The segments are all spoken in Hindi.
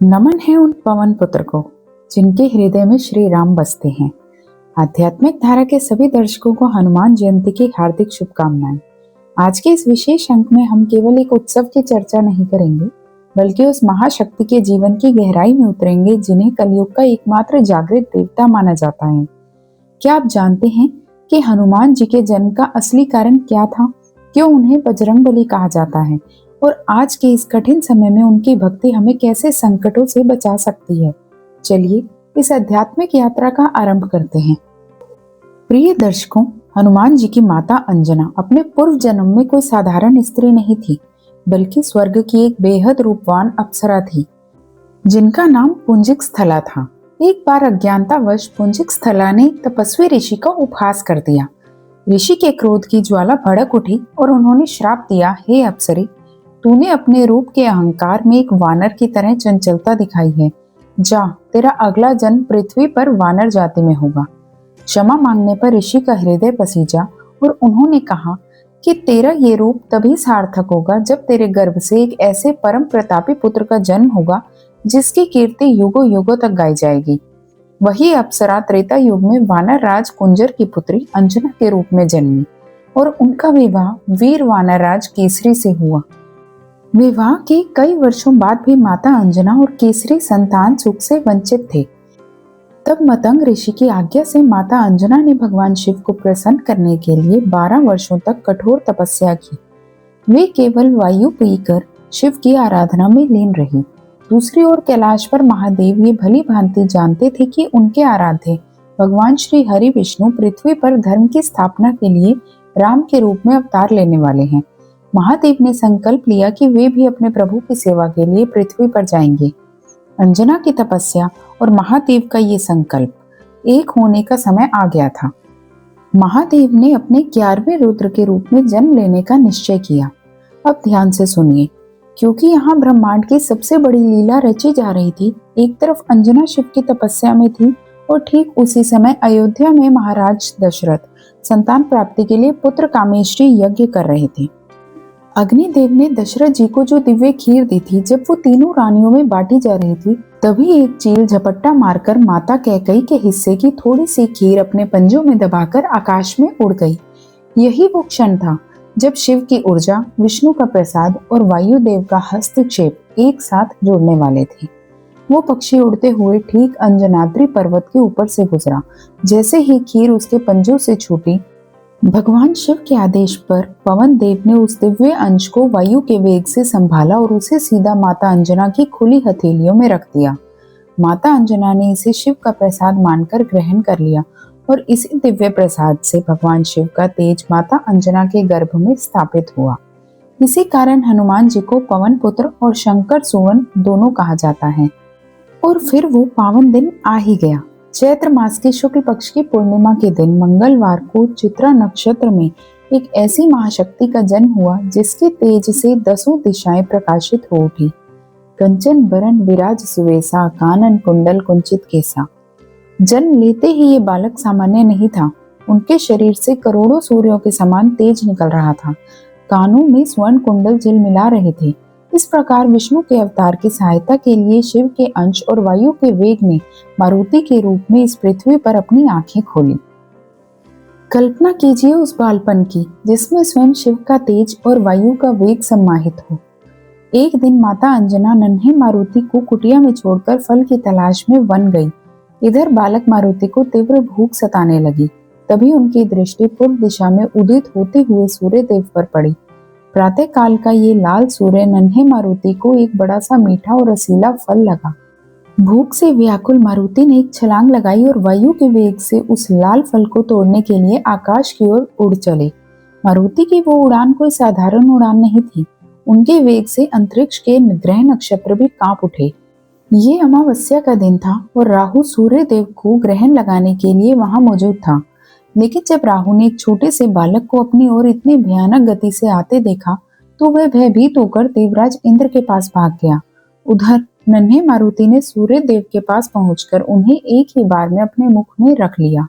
नमन है उन पवन पुत्र को जिनके हृदय में श्री राम बसते हैं। आध्यात्मिक धारा के सभी दर्शकों को हनुमान जयंती की हार्दिक शुभकामनाएं। आज के इस विशेष अंक में हम केवल एक उत्सव की चर्चा नहीं करेंगे, बल्कि उस महाशक्ति के जीवन की गहराई में उतरेंगे जिन्हें कलयुग का एकमात्र जागृत देवता माना जाता है। क्या आप जानते हैं कि हनुमान जी के जन्म का असली कारण क्या था? क्यों उन्हें बजरंगबली कहा जाता है? और आज के इस कठिन समय में उनकी भक्ति हमें कैसे संकटों से बचा सकती है? चलिए इस आध्यात्मिक यात्रा का आरंभ करते हैं। प्रिय दर्शकों, हनुमान जी की माता अंजना अपने पूर्व जन्म में कोई साधारण स्त्री नहीं थी, बल्कि स्वर्ग की एक बेहद रूपवान अप्सरा थी, जिनका नाम पुंजिक स्थला था। एक बार अज्ञानतावश पुंजिक स्थला ने तपस्वी ऋषि का उपहास कर दिया। ऋषि के क्रोध की ज्वाला भड़क उठी और उन्होंने श्राप दिया, हे अप्सरी, तूने अपने रूप के अहंकार में एक वानर की तरह चंचलता दिखाई है। जा, तेरा अगला जन्म पृथ्वी पर वानर जाति में होगा। क्षमा मांगने पर ऋषि का हृदय पसीजा और उन्होंने कहा कि तेरा ये रूप तभी सार्थक होगा जब तेरे गर्भ से एक ऐसे परम प्रतापी पुत्र का जन्म होगा जिसकी कीर्ति युगों युगों तक गाई जाएगी। वही अप्सरा त्रेता युग में वानर राज कुंजर की पुत्री अंजना के रूप में जन्मी और उनका विवाह वीर वानर राज केसरी से हुआ। विवाह के कई वर्षों बाद भी माता अंजना और केसरी संतान सुख से वंचित थे। तब मतंग ऋषि की आज्ञा से माता अंजना ने भगवान शिव को प्रसन्न करने के लिए 12 वर्षों तक कठोर तपस्या की। वे केवल वायु पीकर शिव की आराधना में लीन रही। दूसरी ओर कैलाश पर महादेव ये भली भांति जानते थे कि उनके आराध्य भगवान श्री हरि विष्णु पृथ्वी पर धर्म की स्थापना के लिए राम के रूप में अवतार लेने वाले हैं। महादेव ने संकल्प लिया कि वे भी अपने प्रभु की सेवा के लिए पृथ्वी पर जाएंगे। अंजना की तपस्या और महादेव का ये संकल्प एक होने का समय आ गया था। महादेव ने अपने 11वें रुद्र के रूप में जन्म लेने का निश्चय किया। अब ध्यान से सुनिए, क्योंकि यहाँ ब्रह्मांड की सबसे बड़ी लीला रची जा रही थी। एक तरफ अंजना शिव की तपस्या में थी और ठीक उसी समय अयोध्या में महाराज दशरथ संतान प्राप्ति के लिए पुत्र कामेष्टि यज्ञ कर रहे थे। अग्निदेव ने दशरथ जी को जो दिव्य खीर दी थी, जब वो तीनों रानियों में बांटी जा रही थी, तभी एक चील झपट्टा मारकर माता कैकेयी के हिस्से की थोड़ी सी खीर अपने पंजों में दबाकर आकाश में उड़ गई। यही वो क्षण था जब शिव की ऊर्जा, विष्णु का प्रसाद और वायुदेव का हस्तक्षेप एक साथ जुड़ने वाले थे। वो पक्षी उड़ते हुए ठीक अंजनाद्रि पर्वत के ऊपर से गुजरा। जैसे ही खीर उसके पंजों से छूटी, भगवान शिव के आदेश पर पवन देव ने उस दिव्य अंश को वायु के वेग से संभाला और उसे सीधा माता अंजना की खुली हथेलियों में रख दिया। माता अंजना ने इसे शिव का प्रसाद मानकर ग्रहण कर लिया और इसी दिव्य प्रसाद से भगवान शिव का तेज माता अंजना के गर्भ में स्थापित हुआ। इसी कारण हनुमान जी को पवन पुत्र और शंकर सुवन दोनों कहा जाता है। और फिर वो पावन दिन आ ही गया। चैत्र मास के शुक्ल पक्ष की पूर्णिमा के दिन मंगलवार को चित्रा नक्षत्र में एक ऐसी महाशक्ति का जन्म हुआ जिसके तेज से 10 दिशाएं प्रकाशित हो उठी। कंचन बरन विराज सुवेसा, कानन कुंडल कुंचित केसा। जन्म लेते ही ये बालक सामान्य नहीं था। उनके शरीर से करोड़ों सूर्यों के समान तेज निकल रहा था। कानों में स्वर्ण कुंडल झिलमिला रहे थे। इस प्रकार विष्णु के अवतार की सहायता के लिए शिव के अंश और वायु के वेग ने मारुति के रूप में इस पृथ्वी पर अपनी आंखें खोली। कल्पना कीजिए उस बालपन की जिसमें स्वयं शिव का तेज और वायु का वेग सम्माहित हो। एक दिन माता अंजना नन्हे मारुति को कुटिया में छोड़कर फल की तलाश में वन गई। इधर बालक मारुति को तीव्र भूख सताने लगी। तभी उनकी दृष्टि पूर्व दिशा में उदित होते हुए सूर्य देव पर पड़ी। प्रातः काल का ये लाल सूर्य नन्हे मारुति को एक बड़ा सा मीठा और रसीला फल लगा। भूख से व्याकुल मारुति ने एक छलांग लगाई और वायु के वेग से उस लाल फल को तोड़ने के लिए आकाश की ओर उड़ चले। मारुति की वो उड़ान कोई साधारण उड़ान नहीं थी। उनके वेग से अंतरिक्ष के ग्रह नक्षत्र भी कांप उठे। ये अमावस्या का दिन था और राहु सूर्य देव को ग्रहण लगाने के लिए वहां मौजूद था। लेकिन जब राहु ने एक छोटे से बालक को अपनी ओर इतनी भयानक गति से आते देखा तो वह भयभीत होकर देवराज इंद्र के पास भाग गया। उधर नन्हे मारुति ने सूर्य देव के पास पहुंचकर उन्हें एक ही बार में अपने मुख में रख लिया।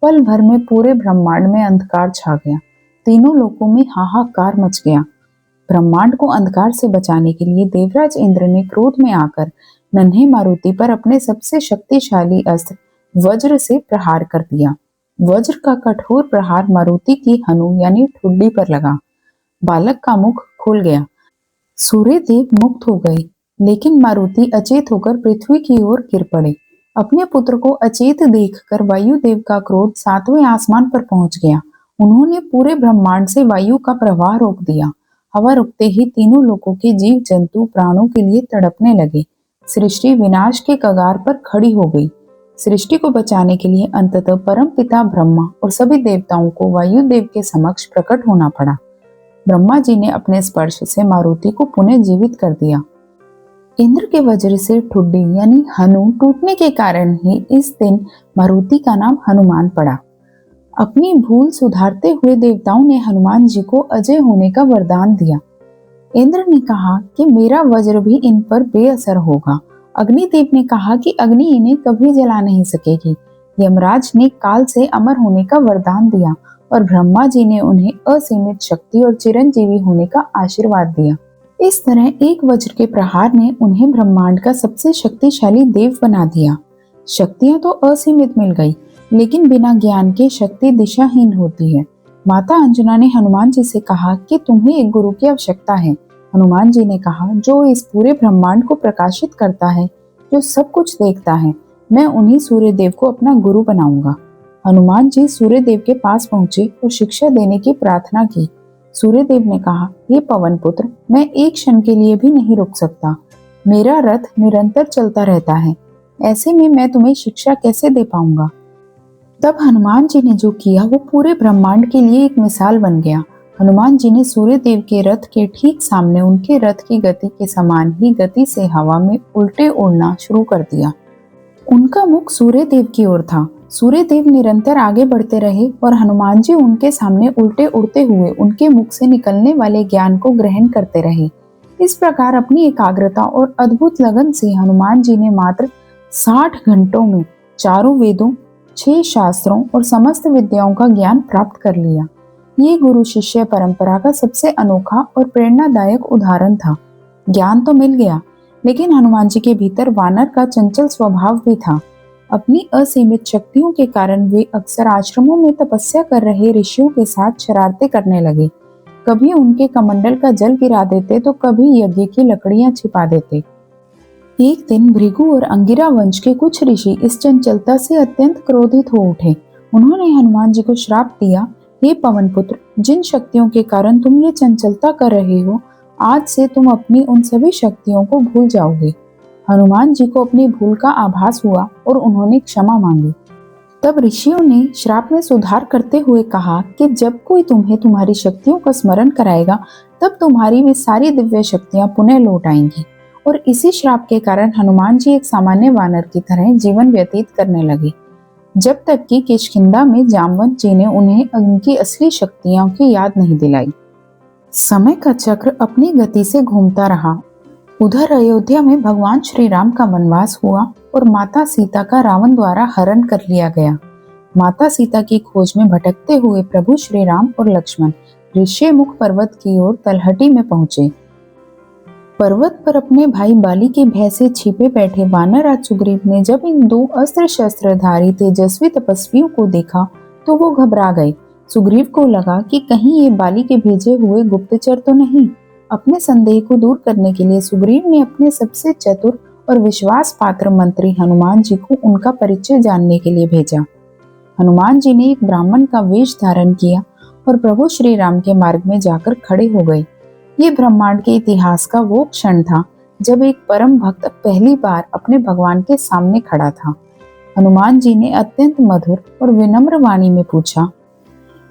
पल भर में पूरे ब्रह्मांड में अंधकार छा गया। तीनों लोकों में हाहाकार मच गया। ब्रह्मांड को अंधकार से बचाने के लिए देवराज इंद्र ने क्रोध में आकर नन्हे मारुति पर अपने सबसे शक्तिशाली अस्त्र वज्र से प्रहार कर दिया। वज्र का कठोर प्रहार मारुति की हनु यानी ठुड्डी पर लगा। बालक का मुख खुल गया। सूर्य देव मुक्त हो गए, लेकिन मारुति अचेत होकर पृथ्वी की ओर गिर पड़े। अपने पुत्र को अचेत देखकर वायुदेव का क्रोध सातवें आसमान पर पहुंच गया। उन्होंने पूरे ब्रह्मांड से वायु का प्रवाह रोक दिया। हवा रुकते ही तीनों लोगों के जीव जंतु प्राणों के लिए तड़पने लगे। सृष्टि विनाश के कगार पर खड़ी हो गई। सृष्टि को बचाने के लिए अंततः परम पिता ब्रह्मा और सभी देवताओं को वायुदेव के समक्ष प्रकट होना पड़ा। ब्रह्मा जी ने अपने स्पर्श से मारुति को पुनः जीवित कर दिया। इंद्र के वज्र से ठुड्डी यानी हनु टूटने के कारण ही इस दिन मारुति का नाम हनुमान पड़ा। अपनी भूल सुधारते हुए देवताओं ने हनुमान जी को अजय होने का वरदान दिया। इंद्र ने कहा कि मेरा वज्र भी इन पर बेअसर होगा। अग्निदेव ने कहा कि अग्नि इन्हें कभी जला नहीं सकेगी। यमराज ने काल से अमर होने का वरदान दिया और ब्रह्मा जी ने उन्हें असीमित शक्ति और चिरंजीवी होने का आशीर्वाद दिया। इस तरह एक वज्र के प्रहार ने उन्हें ब्रह्मांड का सबसे शक्तिशाली देव बना दिया। शक्तियां तो असीमित मिल गई, लेकिन बिना ज्ञान के शक्ति दिशाहीन होती है। माता अंजना ने हनुमान जी से कहा कि तुम्हें एक गुरु की आवश्यकता है। हनुमान जी ने कहा, जो इस पूरे ब्रह्मांड को प्रकाशित करता है, जो सब कुछ देखता है, मैं उन्हीं सूर्य देव को अपना गुरु बनाऊंगा। हनुमान जी सूर्य देव के पास पहुंचे और शिक्षा देने की प्रार्थना की। सूर्य देव ने कहा, हे पवन पुत्र, मैं एक क्षण के लिए भी नहीं रुक सकता। मेरा रथ निरंतर चलता रहता है। ऐसे में मैं तुम्हें शिक्षा कैसे दे पाऊंगा। तब हनुमान जी ने जो किया वो पूरे ब्रह्मांड के लिए एक मिसाल बन गया। हनुमान जी ने सूर्य देव के रथ के ठीक सामने उनके रथ की गति के समान ही गति से हवा में उल्टे उड़ना शुरू कर दिया। उनका मुख सूर्य देव की ओर था। सूर्य देव निरंतर आगे बढ़ते रहे और हनुमान जी उनके सामने उल्टे उड़ते हुए उनके मुख से निकलने वाले ज्ञान को ग्रहण करते रहे। इस प्रकार अपनी एकाग्रता और अद्भुत लगन से हनुमान जी ने मात्र 60 घंटों में चारों वेदों, 6 शास्त्रों और समस्त विद्याओं का ज्ञान प्राप्त कर लिया। ये गुरु शिष्य परंपरा का सबसे अनोखा और प्रेरणादायक उदाहरण था। ज्ञान तो मिल गया, लेकिन हनुमान जी के भीतर वानर का चंचल स्वभाव भी था। अपनी असीमित शक्तियों के कारण वे अक्सर आश्रमों में तपस्या कर रहे ऋषियों के साथ शरारतें करने लगे। कभी उनके कमंडल का जल गिरा देते तो कभी यज्ञ की लकड़ियां छिपा देते। एक दिन भृगु और अंगिरा वंश के कुछ ऋषि इस चंचलता से अत्यंत क्रोधित हो उठे। उन्होंने हनुमान जी को श्राप दिया, हे पवन पुत्र, जिन शक्तियों के कारण तुम ये चंचलता कर रहे हो, आज से तुम अपनी उन सभी शक्तियों को भूल जाओगे। हनुमान जी को अपनी भूल का आभास हुआ और उन्होंने क्षमा मांगी। तब ऋषियों ने श्राप में सुधार करते हुए कहा कि जब कोई तुम्हें तुम्हारी शक्तियों का स्मरण कराएगा, तब तुम्हारी वे सारी दिव्य शक्तियां पुनः लौट आएंगी। और इसी श्राप के कारण हनुमान जी एक सामान्य वानर की तरह जीवन व्यतीत करने लगे, जब तक कि किष्किंधा में जामवंत जी ने उन्हें उनकी असली शक्तियों की याद नहीं दिलाई। समय का चक्र अपनी गति से घूमता रहा। उधर अयोध्या में भगवान श्री राम का वनवास हुआ और माता सीता का रावण द्वारा हरण कर लिया गया। माता सीता की खोज में भटकते हुए प्रभु श्री राम और लक्ष्मण ऋष्यमुख पर्वत की ओर तलहटी में पहुंचे। पर्वत पर अपने भाई बाली के भय से छिपे बैठे वानरराज सुग्रीव ने जब इन 2 अस्त्र शस्त्रधारी तेजस्वी तपस्वियों को देखा तो वो घबरा गए। सुग्रीव को लगा कि कहीं ये बाली के भेजे हुए गुप्तचर तो नहीं। अपने संदेह को दूर करने के लिए सुग्रीव ने अपने सबसे चतुर और विश्वास पात्र मंत्री हनुमान जी को उनका परिचय जानने के लिए भेजा। हनुमान जी ने एक ब्राह्मण का वेश धारण किया और प्रभु श्री राम के मार्ग में जाकर खड़े हो गए। ये ब्रह्मांड के इतिहास का वो क्षण था जब एक परम भक्त पहली बार अपने भगवान के सामने खड़ा था। हनुमान जी ने अत्यंत मधुर और विनम्र वाणी में पूछा,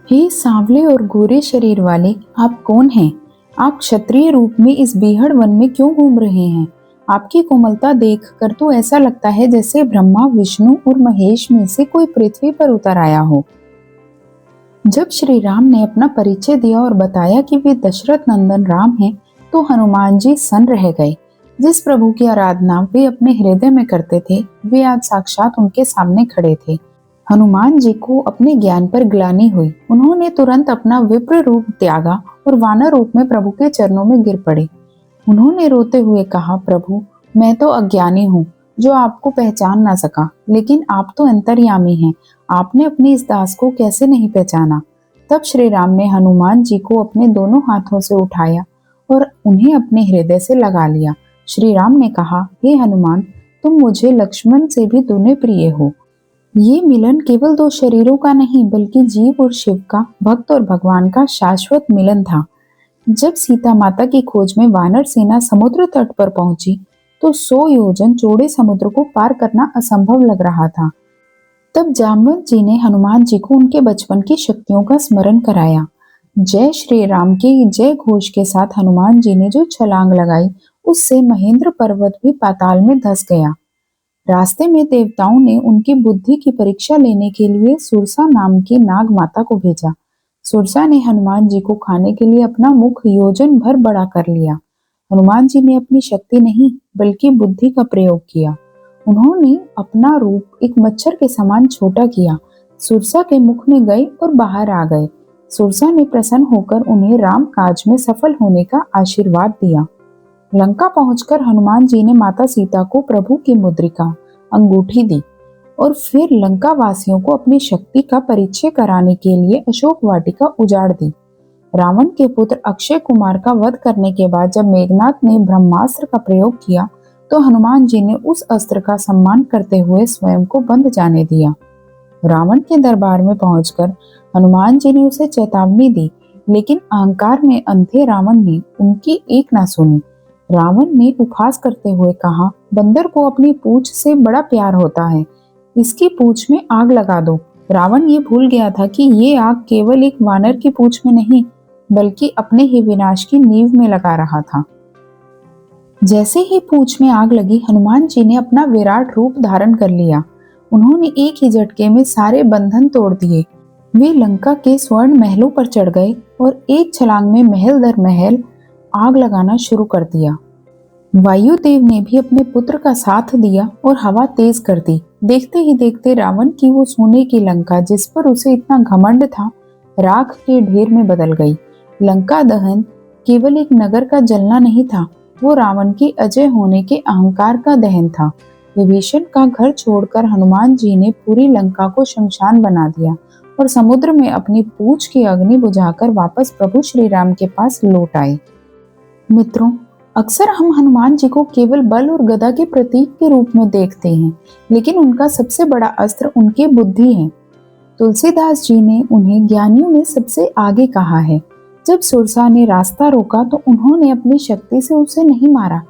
हे सांवले और गोरे शरीर वाले, आप कौन हैं? आप क्षत्रिय रूप में इस बीहड़ वन में क्यों घूम रहे हैं? आपकी कोमलता देखकर तो ऐसा लगता है जैसे ब्रह्मा, विष्णु और महेश में से कोई पृथ्वी पर उतर आया हो। जब श्री राम ने अपना परिचय दिया और बताया कि वे दशरथ नंदन राम हैं, तो हनुमान जी सन्न रह गए। जिस प्रभु की आराधना वे अपने हृदय में करते थे, वे आज साक्षात उनके सामने खड़े थे। हनुमान जी को अपने ज्ञान पर ग्लानि हुई। उन्होंने तुरंत अपना विप्र रूप त्यागा और वानर रूप में प्रभु के चरणों में गिर पड़े। उन्होंने रोते हुए कहा, प्रभु, मैं तो अज्ञानी हूँ जो आपको पहचान ना सका, लेकिन आप तो अंतर्यामी हैं। आपने अपने इस दास को कैसे नहीं पहचाना? तब श्री राम ने हनुमान जी को अपने दोनों हाथों से उठाया और उन्हें अपने हृदय से लगा लिया। श्री राम ने कहा, हे हनुमान, तुम मुझे लक्ष्मण से भी दुने प्रिय हो। ये मिलन केवल दो शरीरों का नहीं, बल्कि जीव और शिव का, भक्त और भगवान का शाश्वत मिलन था। जब सीता माता की खोज में वानर सेना समुद्र तट पर पहुंची, तो 100 योजन चौड़े समुद्र को पार करना असंभव लग रहा था। तब जामवंत जी ने हनुमान जी को उनके बचपन की शक्तियों का स्मरण कराया। जय श्री राम के जय घोष के साथ हनुमान जी ने जो छलांग लगाई, उससे महेंद्र पर्वत भी पाताल में धंस गया। रास्ते में देवताओं ने उनकी बुद्धि की परीक्षा लेने के लिए सुरसा नाम की नाग माता को भेजा। सुरसा ने हनुमान जी को खाने के लिए अपना मुख योजन भर बड़ा कर लिया। हनुमान जी ने अपनी शक्ति नहीं, बल्कि बुद्धि का प्रयोग किया। उन्होंने अपना रूप एक मच्छर के समान छोटा किया, सुरसा के मुख में गए और बाहर आ गए। सुरसा ने प्रसन्न होकर उन्हें राम काज में सफल होने का आशीर्वाद दिया। लंका पहुंचकर हनुमान जी ने माता सीता को प्रभु की मुद्रिका अंगूठी दी और फिर लंका वासियों को अपनी शक्ति का परिचय कराने के लिए अशोक वाटिका उजाड़ दी। रावण के पुत्र अक्षय कुमार का वध करने के बाद जब मेघनाथ ने ब्रह्मास्त्र का प्रयोग किया, तो हनुमान जी ने उस अस्त्र का सम्मान करते हुए स्वयं को बंद जाने दिया। रावण के दरबार में पहुंचकर हनुमान जी ने उसे चेतावनी दी, लेकिन अहंकार में अंधे रावण ने उनकी एक ना सुनी। रावण ने उपहास करते हुए कहा, बंदर को अपनी पूंछ से बड़ा प्यार होता है, इसकी पूंछ में आग लगा दो। रावण ये भूल गया था कि ये आग केवल एक वानर की पूंछ में नहीं, बल्कि अपने ही विनाश की नींव में लगा रहा था। जैसे ही पूंछ में आग लगी, हनुमान जी ने अपना विराट रूप धारण कर लिया। उन्होंने एक ही झटके में सारे बंधन तोड़ दिए। वे लंका के स्वर्ण महलों पर चढ़ गए और एक छलांग में महल दर महल आग लगाना शुरू कर दिया। वायुदेव ने भी अपने पुत्र का साथ दिया और हवा तेज कर दी। देखते ही देखते रावण की वो सोने की लंका, जिस पर उसे इतना घमंड था, राख के ढेर में बदल गई। लंका दहन केवल एक नगर का जलना नहीं था, वो रावण की अजय होने के अहंकार का दहन था। विभीषण का घर छोड़कर हनुमान जी ने पूरी लंका को शमशान बना दिया और समुद्र में अपनी पूंछ की अग्नि बुझाकर वापस प्रभु श्री राम के पास लौट आए। मित्रों, अक्सर हम हनुमान जी को केवल बल और गदा के प्रतीक के रूप में देखते हैं, लेकिन उनका सबसे बड़ा अस्त्र उनकी बुद्धि है। तुलसीदास जी ने उन्हें ज्ञानियों में सबसे आगे कहा है। जब सुरसा ने रास्ता रोका, तो उन्होंने अपनी शक्ति से उसे नहीं मारा,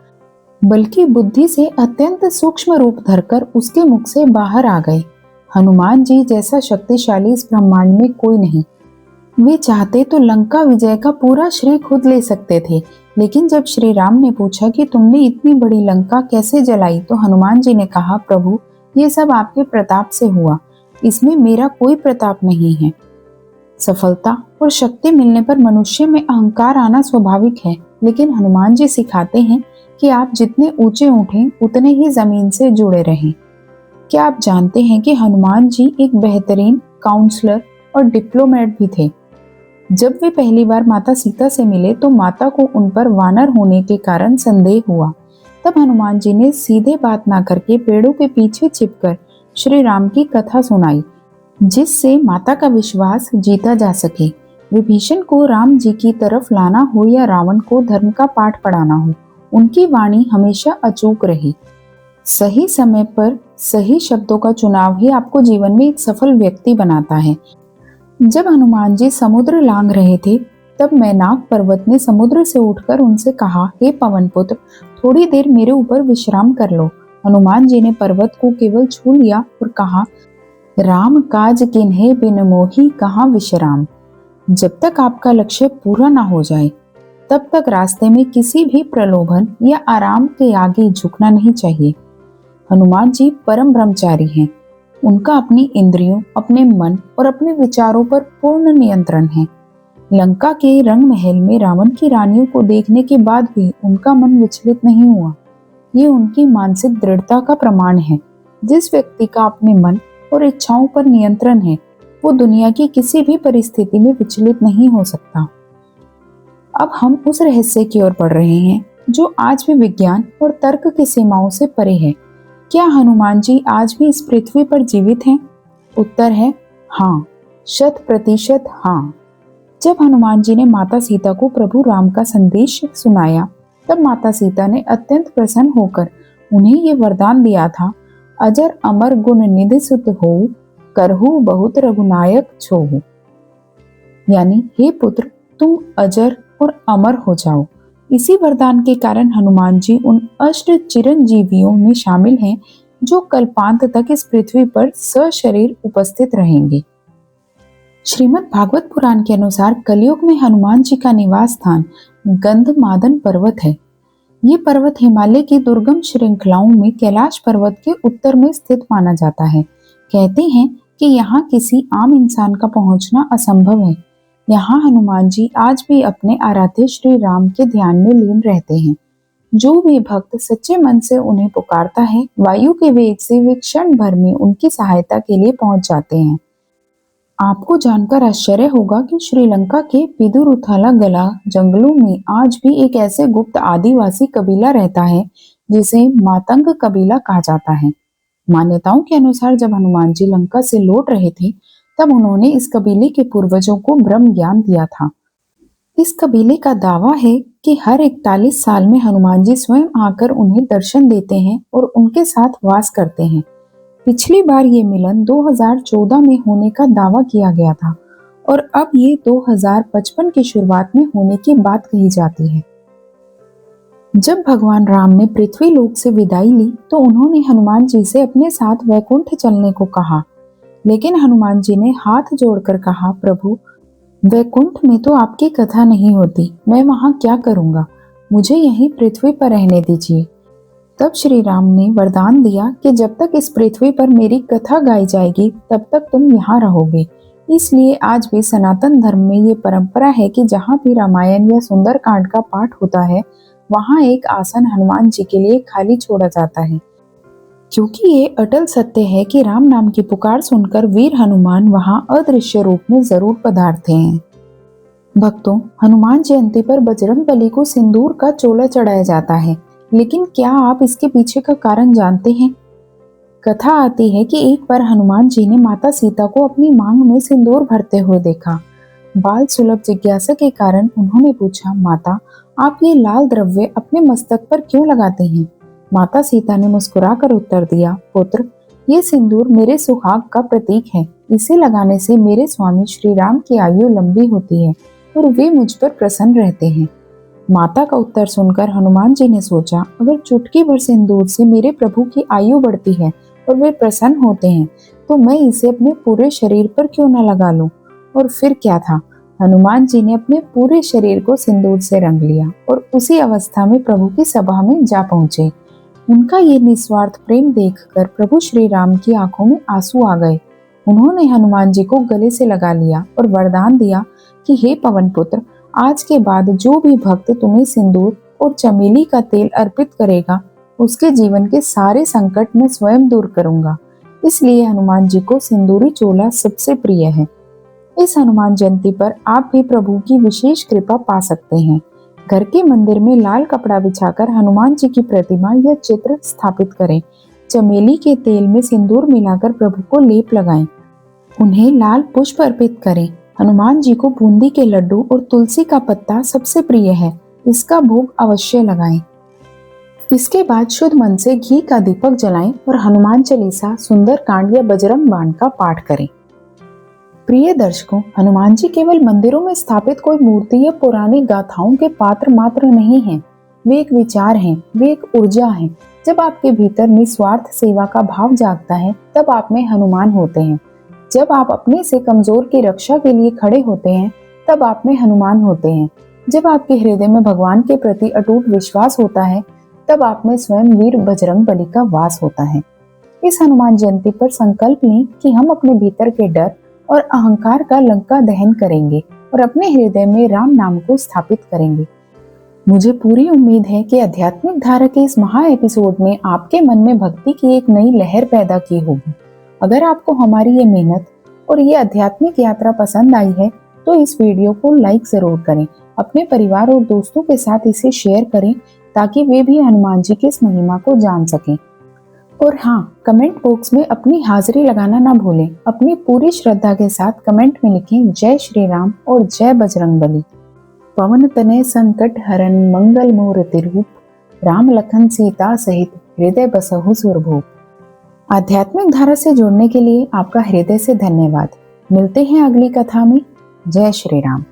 बल्कि बुद्धि से अत्यंत सूक्ष्म रूप धरकर उसके मुख से बाहर आ गए। हनुमान जी जैसा शक्तिशाली इस ब्रह्मांड में कोई नहीं। वे चाहते तो लंका विजय का पूरा श्रेय खुद ले सकते थे, लेकिन जब श्री राम ने पूछा कि तुमने इतनी बड़ी लंका कैसे जलाई, तो हनुमान जी ने कहा, प्रभु, ये सब आपके प्रताप से हुआ, इसमें मेरा कोई प्रताप नहीं है। सफलता और शक्ति मिलने पर मनुष्य में अहंकार आना स्वाभाविक है, लेकिन हनुमान जी सिखाते हैं कि आप जितने ऊंचे उठें, उतने ही जमीन से जुड़े रहें। क्या आप जानते हैं कि हनुमान जी एक बेहतरीन काउंसलर और डिप्लोमेट भी थे? जब वे पहली बार माता सीता से मिले, तो माता को उन पर वानर होने के कारण संदेह हुआ। तब हनुमान जी ने सीधे बात ना करके पेड़ों के पीछे छिपकर श्री राम की कथा सुनाई, जिससे माता का विश्वास जीता जा सके। विभीषण को राम जी की तरफ लाना हो या रावण को धर्म का पाठ पढ़ाना हो, उनकी वाणी हमेशा अचूक रही। सही समय पर सही शब्दों का चुनाव ही आपको जीवन में एक सफल व्यक्ति बनाता है। जब हनुमान जी समुद्र लांघ रहे थे, तब मैनाक पर्वत ने समुद्र से उठकर उनसे कहा, हे पवन पुत्र, थोड़ी देर मेरे ऊपर विश्राम कर लो। हनुमान जी ने पर्वत को केवल छू लिया और कहा, राम काज किन्हे बिन मोहि कहाँ विश्राम। जब तक आपका लक्ष्य पूरा ना हो जाए, तब तक रास्ते में किसी भी प्रलोभन या आराम के आगे झुकना नहीं चाहिए। हनुमान जी परम ब्रह्मचारी हैं। उनका अपनी इंद्रियों, अपने मन और अपने विचारों पर पूर्ण नियंत्रण है। लंका के रंग महल में रावण की रानियों को देखने के बाद भी उनका मन विचलित नहीं हुआ। ये उनकी मानसिक दृढ़ता का प्रमाण है। जिस व्यक्ति का अपने मन और इच्छाओं पर नियंत्रण है, वो दुनिया की किसी भी परिस्थिति में विचलित नहीं हो सकता। अब हम उस रहस्य की ओर बढ़ रहे हैं जो आज भी विज्ञान और तर्क की सीमाओं से परे है। क्या हनुमान जी आज भी इस पृथ्वी पर जीवित हैं? उत्तर है हाँ, 100% हाँ। जब हनुमान जी ने माता सीता को प्रभु राम का संदेश सुनाया, तब माता सीता ने अत्यंत प्रसन्न होकर उन्हें ये वरदान दिया था, अजर अमर गुण निधि सुत हो, करहु बहुत रघुनायक छोहु। यानी हे पुत्र, तुम अजर और अमर हो जाओ। इसी वरदान के कारण हनुमान जी उन अष्ट चिरंजीवियों में शामिल हैं जो कल्पांत तक इस पृथ्वी पर सशरीर उपस्थित रहेंगे। श्रीमद् भागवत पुराण के अनुसार कलयुग में हनुमान जी का निवास स्थान गंधमादन पर्वत है। ये पर्वत हिमालय की दुर्गम श्रृंखलाओं में कैलाश पर्वत के उत्तर में स्थित माना जाता है। कहते हैं कि यहाँ किसी आम इंसान का पहुंचना असंभव है। यहाँ हनुमान जी आज भी अपने आराध्य श्री राम के ध्यान में लीन रहते हैं। जो भी भक्त सच्चे मन से उन्हें पुकारता है, वायु के वेग से वे क्षण भर में उनकी सहायता के लिए पहुंच जाते हैं। आपको जानकर आश्चर्य होगा कि श्रीलंका के पिदुरुथाला गला जंगलों में आज भी एक ऐसे गुप्त आदिवासी कबीला रहता है जिसे मातंग कबीला कहा जाता है। मान्यताओं के अनुसार जब हनुमान जी लंका से लौट रहे थे, तब उन्होंने इस कबीले के पूर्वजों को ब्रह्म ज्ञान दिया था। इस कबीले का दावा है कि हर 41 साल में हनुमान जी स्वयं आकर उन्हें दर्शन देते हैं और उनके साथ वास करते हैं। पिछली बार ये मिलन 2014 में होने का दावा किया गया था और अब ये 2055 की शुरुआत में होने की बात कही जाती है। जब भगवान राम ने पृथ्वी लोक से विदाई ली तो उन्होंने हनुमान जी से अपने साथ वैकुंठ चलने को कहा, लेकिन हनुमान जी ने हाथ जोड़कर कहा, प्रभु, वैकुंठ में तो आपकी कथा नहीं होती, मैं वहां क्या करूंगा, मुझे यहीं पृथ्वी पर रहने दीजिए। तब श्री राम ने वरदान दिया कि जब तक इस पृथ्वी पर मेरी कथा गाई जाएगी तब तक तुम यहाँ रहोगे। इसलिए आज भी सनातन धर्म में ये परंपरा है कि जहाँ भी रामायण या सुंदरकांड का पाठ होता है, वहाँ एक आसन हनुमान जी के लिए खाली छोड़ा जाता है, क्योंकि ये अटल सत्य है कि राम नाम की पुकार सुनकर वीर हनुमान वहाँ अदृश्य रूप में जरूर पधारते हैं। भक्तों, हनुमान जयंती पर बजरंगबली को सिंदूर का चोला चढ़ाया जाता है, लेकिन क्या आप इसके पीछे का कारण जानते हैं? कथा आती है कि एक बार हनुमान जी ने माता सीता को अपनी मांग में सिंदूर भरते हुए देखा। बाल सुलभ जिज्ञासा के कारण उन्होंने पूछा, माता, आप ये लाल द्रव्य अपने मस्तक पर क्यों लगाते हैं? माता सीता ने मुस्कुराकर उत्तर दिया, पुत्र, ये सिंदूर मेरे सुहाग का प्रतीक है। इसे लगाने से मेरे स्वामी श्री राम की आयु लंबी होती है और वे मुझ पर प्रसन्न रहते हैं। माता का उत्तर सुनकर हनुमान जी ने सोचा, अगर चुटकी भर सिंदूर से मेरे प्रभु की आयु बढ़ती है और वे प्रसन्न होते हैं, तो मैं इसे अपने पूरे शरीर पर क्यों न लगा लूं? और फिर क्या था, हनुमान जी ने अपने पूरे शरीर को सिंदूर से रंग लिया और उसी अवस्था में प्रभु की सभा में जा पहुंचे। उनका ये निस्वार्थ प्रेम देखकर प्रभु श्री राम की आंखों में आंसू आ गए। उन्होंने हनुमान जी को गले से लगा लिया और वरदान दिया कि हे पवन पुत्र, आज के बाद जो भी भक्त तुम्हें सिंदूर और चमेली का तेल अर्पित करेगा, उसके जीवन के सारे संकट मैं स्वयं दूर करूंगा। इसलिए हनुमान जी को सिंदूरी चोला सबसे प्रिय है। इस हनुमान जयंती पर आप भी प्रभु की विशेष कृपा पा सकते हैं। घर के मंदिर में लाल कपड़ा बिछाकर हनुमान जी की प्रतिमा या चित्र स्थापित करें। चमेली के तेल में सिंदूर मिलाकर प्रभु को लेप लगाएं। उन्हें लाल पुष्प अर्पित करें। हनुमान जी को बूंदी के लड्डू और तुलसी का पत्ता सबसे प्रिय है, इसका भोग अवश्य लगाएं। इसके बाद शुद्ध मन से घी का दीपक जलाएं और हनुमान चालीसा, सुंदरकांड या बजरंग बाण का पाठ करें। प्रिय दर्शकों, हनुमान जी केवल मंदिरों में स्थापित कोई मूर्ति या पुरानी गाथाओं के पात्र मात्र नहीं हैं। वे एक विचार हैं, वे एक ऊर्जा हैं। जब आपके भीतर निस्वार्थ सेवा का भाव जागता है, तब आप में हनुमान होते हैं। जब आप अपने से कमजोर की रक्षा के लिए खड़े होते हैं, तब आप में हनुमान होते हैं। जब आपके हृदय में भगवान के प्रति अटूट विश्वास होता है, तब आप में स्वयं वीर बजरंगबली का वास होता है। इस हनुमान जयंती पर संकल्प लें कि हम अपने भीतर के डर और अहंकार का लंका दहन करेंगे और अपने हृदय में राम नाम को स्थापित करेंगे। मुझे पूरी उम्मीद है कि आध्यात्मिक धारा के इस महा एपिसोड में आपके मन में भक्ति की एक नई लहर पैदा की होगी अगर आपको हमारी ये मेहनत और ये आध्यात्मिक यात्रा पसंद आई है तो इस वीडियो को लाइक जरूर करें, अपने परिवार और दोस्तों के साथ इसे शेयर करें ताकि वे भी हनुमान जी की इस महिमा को जान सकें। और हाँ, कमेंट बॉक्स में अपनी हाजिरी लगाना ना भूलें। अपनी पूरी श्रद्धा के साथ कमेंट में लिखें जय श्री राम और जय बजरंगबली। पवन तनय संकट हरन मंगल मूर्ति रूप, राम लखन सीता सहित हृदय बसहु सुरभूप। आध्यात्मिक धारा से जुड़ने के लिए आपका हृदय से धन्यवाद। मिलते हैं अगली कथा में। जय श्री राम।